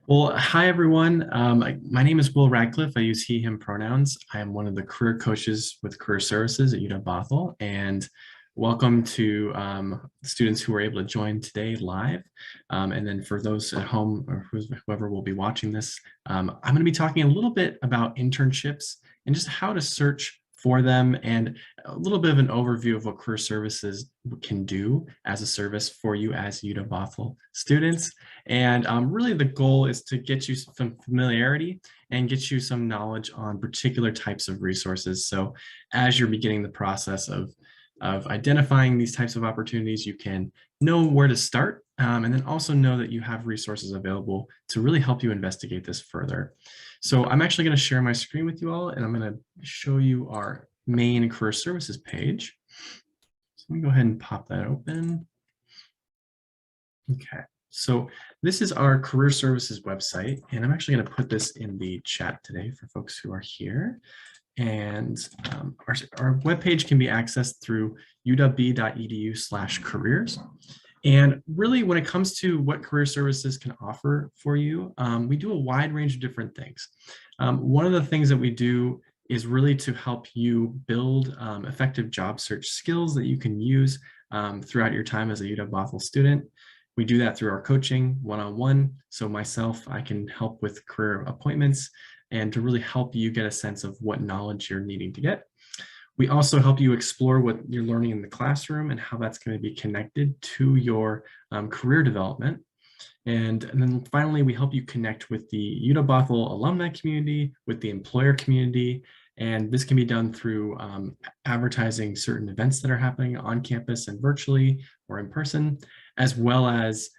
Well, hi everyone. My name is Will Radcliffe. I use he, him pronouns. I am one of the career coaches with Career Services at UW-Bothell, and welcome to students who are able to join today live. And then for those at home or whoever will be watching this, I'm going to be talking a little bit about internships and just how to search for them and a little bit of an overview of what Career Services can do as a service for you as UW-Bothell students. And really the goal is to get you some familiarity and get you some knowledge on particular types of resources. So as you're beginning the process of identifying these types of opportunities, you can know where to start and then also know that you have resources available to really help you investigate this further. So I'm actually going to share my screen with you all, and I'm going to show you our main career services page. So let me go ahead and pop that open. Okay. So this is our career services website, and I'm actually going to put this in the chat today for folks who are here. And our webpage can be accessed through uwb.edu/careers. And really, when it comes to what career services can offer for you, we do a wide range of different things. One of the things that we do is really to help you build effective job search skills that you can use throughout your time as a UW-Bothell student. We do that through our coaching one-on-one. So myself, I can help with career appointments and to really help you get a sense of what knowledge you're needing to get. We also help you explore what you're learning in the classroom and how that's going to be connected to your career development. And then finally, we help you connect with the UW-Bothell alumni community, with the employer community, and this can be done through advertising certain events that are happening on campus and virtually or in person, as well as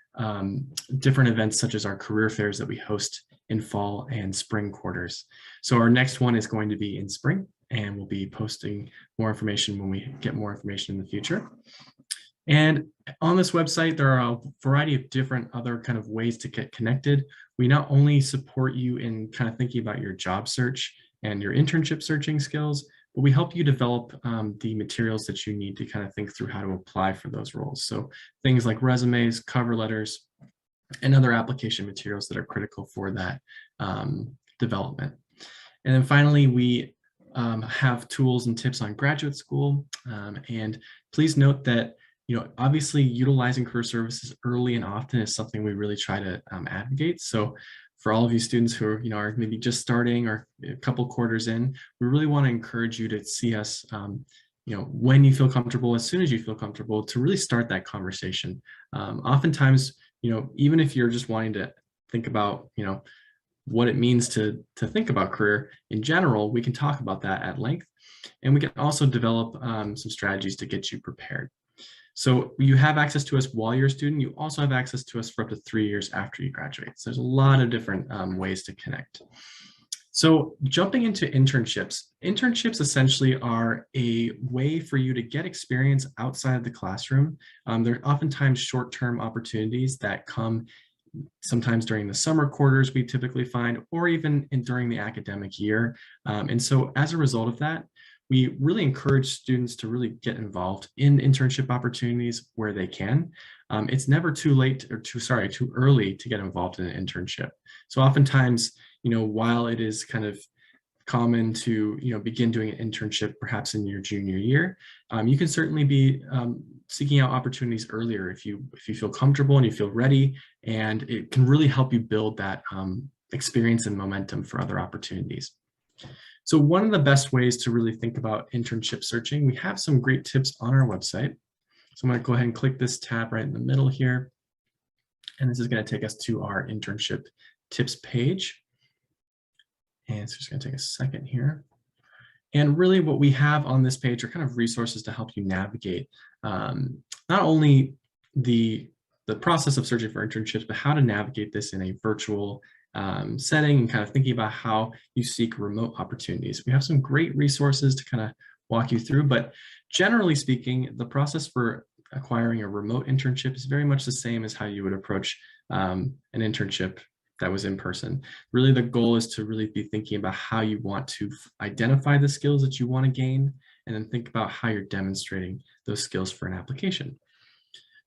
different events such as our career fairs that we host in fall and spring quarters. So our next one is going to be in spring, and we'll be posting more information when we get more information in the future. And on this website, there are a variety of different other kind of ways to get connected. We not only support you in kind of thinking about your job search and your internship searching skills, but we help you develop the materials that you need to kind of think through how to apply for those roles. So things like resumes, cover letters, and other application materials that are critical for that development. And then finally, we have tools and tips on graduate school. And please note that obviously utilizing career services early and often is something we really try to advocate. So for all of you students who are, are maybe just starting or a couple quarters in, we really want to encourage you to see us, when you feel comfortable, as soon as you feel comfortable, to really start that conversation. Oftentimes, even if you're just wanting to think about, what it means to think about career in general, we can talk about that at length. And we can also develop some strategies to get you prepared. So you have access to us while you're a student. You also have access to us for up to 3 years after you graduate. So there's a lot of different ways to connect. So jumping into internships, internships essentially are a way for you to get experience outside of the classroom. They're oftentimes short-term opportunities that come sometimes during the summer quarters we typically find, or even during the academic year. And so as a result of that, we really encourage students to really get involved in internship opportunities where they can. It's never too late or too early to get involved in an internship. So oftentimes, while it is kind of common to begin doing an internship perhaps in your junior year, you can certainly be seeking out opportunities earlier if you feel comfortable and you feel ready, and it can really help you build that experience and momentum for other opportunities. So one of the best ways to really think about internship searching, we have some great tips on our website. So I'm going to go ahead and click this tab right in the middle here, and this is going to take us to our internship tips page. And it's just going to take a second here. And really what we have on this page are kind of resources to help you navigate not only the process of searching for internships, but how to navigate this in a virtual setting and kind of thinking about how you seek remote opportunities. We have some great resources to kind of walk you through, but generally speaking, the process for acquiring a remote internship is very much the same as how you would approach an internship that was in person. Really, the goal is to really be thinking about how you want to identify the skills that you want to gain, and then think about how you're demonstrating those skills for an application.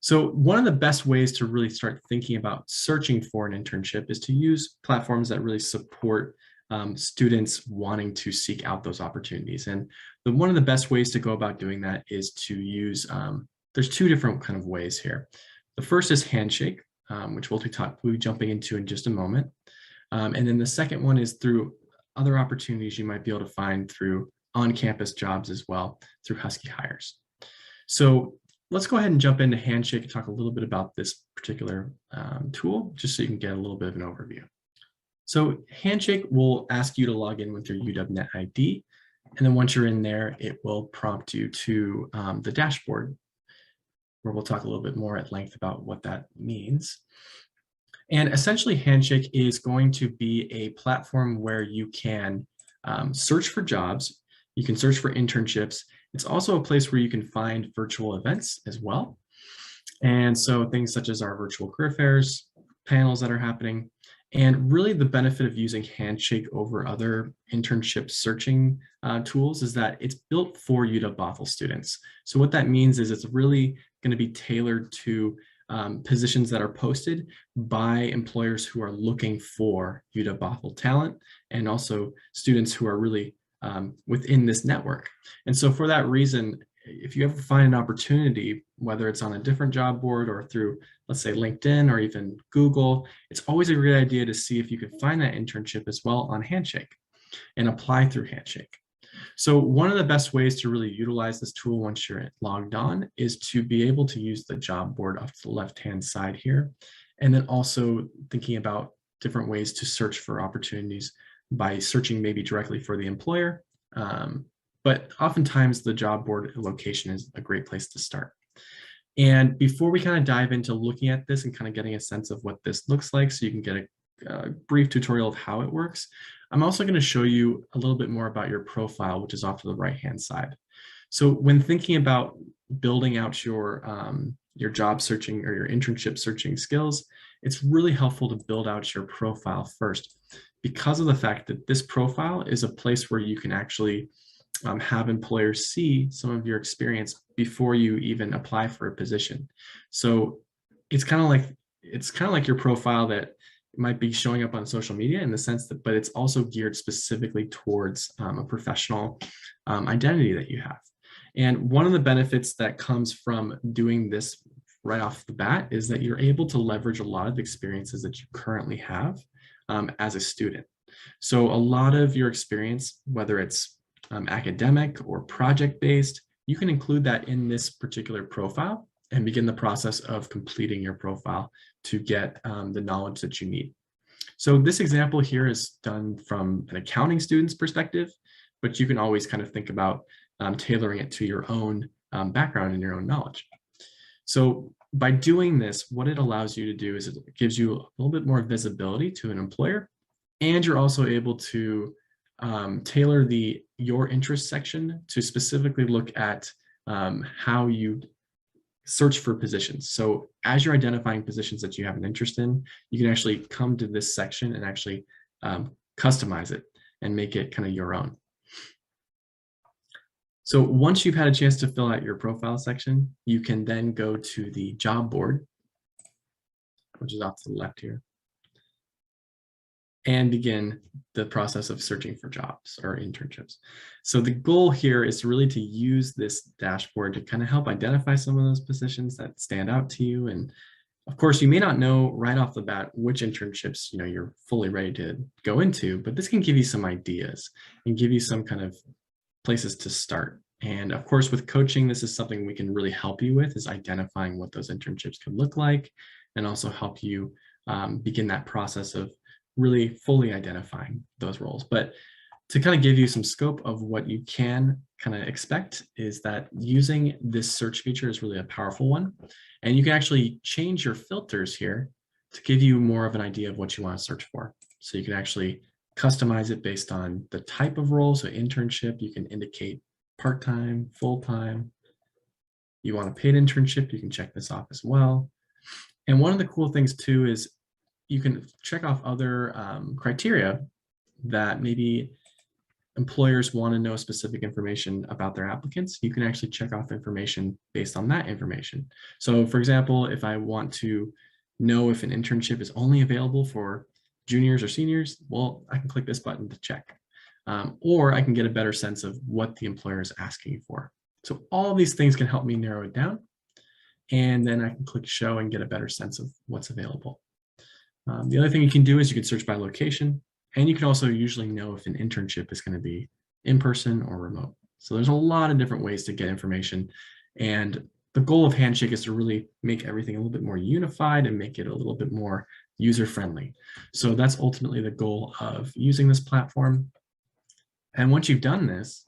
So one of the best ways to really start thinking about searching for an internship is to use platforms that really support students wanting to seek out those opportunities. And one of the best ways to go about doing that is to use, there's two different kind of ways here. The first is Handshake, which we'll be jumping into in just a moment. And then the second one is through other opportunities you might be able to find through on-campus jobs as well, through Husky Hires. So let's go ahead and jump into Handshake and talk a little bit about this particular tool, just so you can get a little bit of an overview. So Handshake will ask you to log in with your UW-Net ID. And then once you're in there, it will prompt you to the dashboard, where we'll talk a little bit more at length about what that means. And essentially, Handshake is going to be a platform where you can search for jobs. You can search for internships. It's also a place where you can find virtual events as well. And so things such as our virtual career fairs, panels that are happening, and really the benefit of using Handshake over other internship searching tools is that it's built for UW-Bothell students. So what that means is it's really going to be tailored to positions that are posted by employers who are looking for UW-Bothell talent, and also students who are really within this network. And so for that reason, if you ever find an opportunity, whether it's on a different job board or through, let's say, LinkedIn or even Google, it's always a great idea to see if you can find that internship as well on Handshake and apply through Handshake. So one of the best ways to really utilize this tool once you're logged on is to be able to use the job board off to the left-hand side here, and then also thinking about different ways to search for opportunities by searching maybe directly for the employer. But oftentimes the job board location is a great place to start. And before we kind of dive into looking at this and kind of getting a sense of what this looks like, so you can get a brief tutorial of how it works, I'm also going to show you a little bit more about your profile, which is off to the right-hand side. So when thinking about building out your job searching or your internship searching skills, it's really helpful to build out your profile first, because of the fact that this profile is a place where you can actually have employers see some of your experience before you even apply for a position. So it's kind of like your profile that might be showing up on social media in the sense that, but it's also geared specifically towards a professional identity that you have. And one of the benefits that comes from doing this right off the bat is that you're able to leverage a lot of experiences that you currently have as a student. So a lot of your experience, whether it's academic or project-based, you can include that in this particular profile and begin the process of completing your profile to get the knowledge that you need. So this example here is done from an accounting student's perspective, but you can always kind of think about tailoring it to your own background and your own knowledge. So by doing this, what it allows you to do is it gives you a little bit more visibility to an employer, and you're also able to tailor your interest section to specifically look at how you search for positions. So as you're identifying positions that you have an interest in, you can actually come to this section and actually customize it and make it kind of your own. So once you've had a chance to fill out your profile section, you can then go to the job board, which is off to the left here, and begin the process of searching for jobs or internships. So the goal here is really to use this dashboard to kind of help identify some of those positions that stand out to you. And of course, you may not know right off the bat which internships you're fully ready to go into, but this can give you some ideas and give you some kind of places to start. And of course, with coaching, this is something we can really help you with, is identifying what those internships could look like, and also help you begin that process of really fully identifying those roles. But to kind of give you some scope of what you can kind of expect is that using this search feature is really a powerful one. And you can actually change your filters here to give you more of an idea of what you want to search for. So you can actually customize it based on the type of role. So internship, you can indicate part-time, full-time. You want a paid internship, you can check this off as well. And one of the cool things too is you can check off other criteria that maybe employers want to know specific information about their applicants, you can actually check off information based on that information. So for example, if I want to know if an internship is only available for juniors or seniors, well, I can click this button to check. Or I can get a better sense of what the employer is asking for. So all of these things can help me narrow it down. And then I can click show and get a better sense of what's available. The other thing you can do is you can search by location, and you can also usually know if an internship is going to be in person or remote. So there's a lot of different ways to get information. And the goal of Handshake is to really make everything a little bit more unified and make it a little bit more user-friendly. So that's ultimately the goal of using this platform. And once you've done this,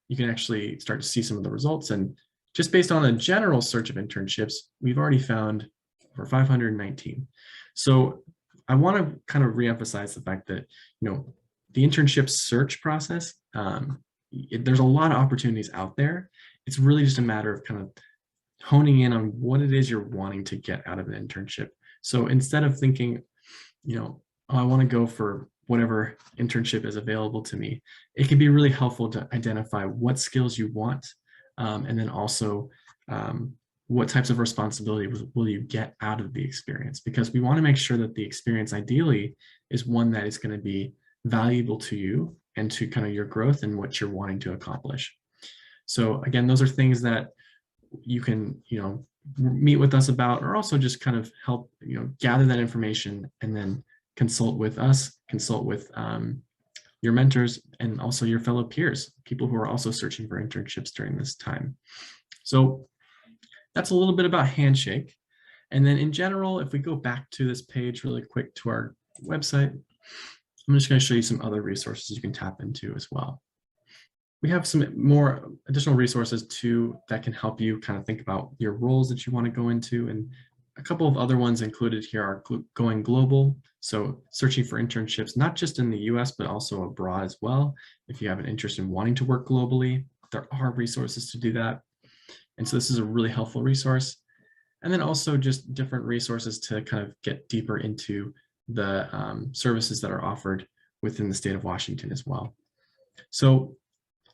you can actually start to see some of the results. And just based on a general search of internships, we've already found over 519. So I want to kind of reemphasize the fact that, the internship search process, there's a lot of opportunities out there. It's really just a matter of kind of honing in on what it is you're wanting to get out of an internship. So instead of thinking, oh, I want to go for whatever internship is available to me, it can be really helpful to identify what skills you want, and then also what types of responsibility will you get out of the experience, because we want to make sure that the experience ideally is one that is going to be valuable to you and to kind of your growth and what you're wanting to accomplish. So again, those are things that you can, meet with us about, or also just kind of help, gather that information and then consult with us, consult with your mentors, and also your fellow peers, people who are also searching for internships during this time. So that's a little bit about Handshake. And then in general, if we go back to this page really quick to our website, I'm just going to show you some other resources you can tap into as well. We have some more additional resources too that can help you kind of think about your roles that you want to go into. And a couple of other ones included here are going global. So searching for internships, not just in the US, but also abroad as well. If you have an interest in wanting to work globally, there are resources to do that. And so this is a really helpful resource. And then also just different resources to kind of get deeper into the services that are offered within the state of Washington as well. So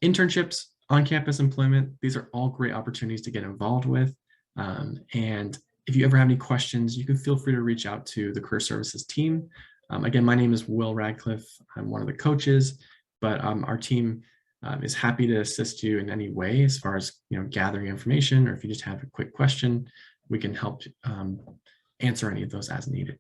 internships, on-campus employment, these are all great opportunities to get involved with. And if you ever have any questions, you can feel free to reach out to the Career Services team. Again, my name is Will Radcliffe. I'm one of the coaches, but our team is happy to assist you in any way as far as gathering information, or if you just have a quick question, we can help answer any of those as needed.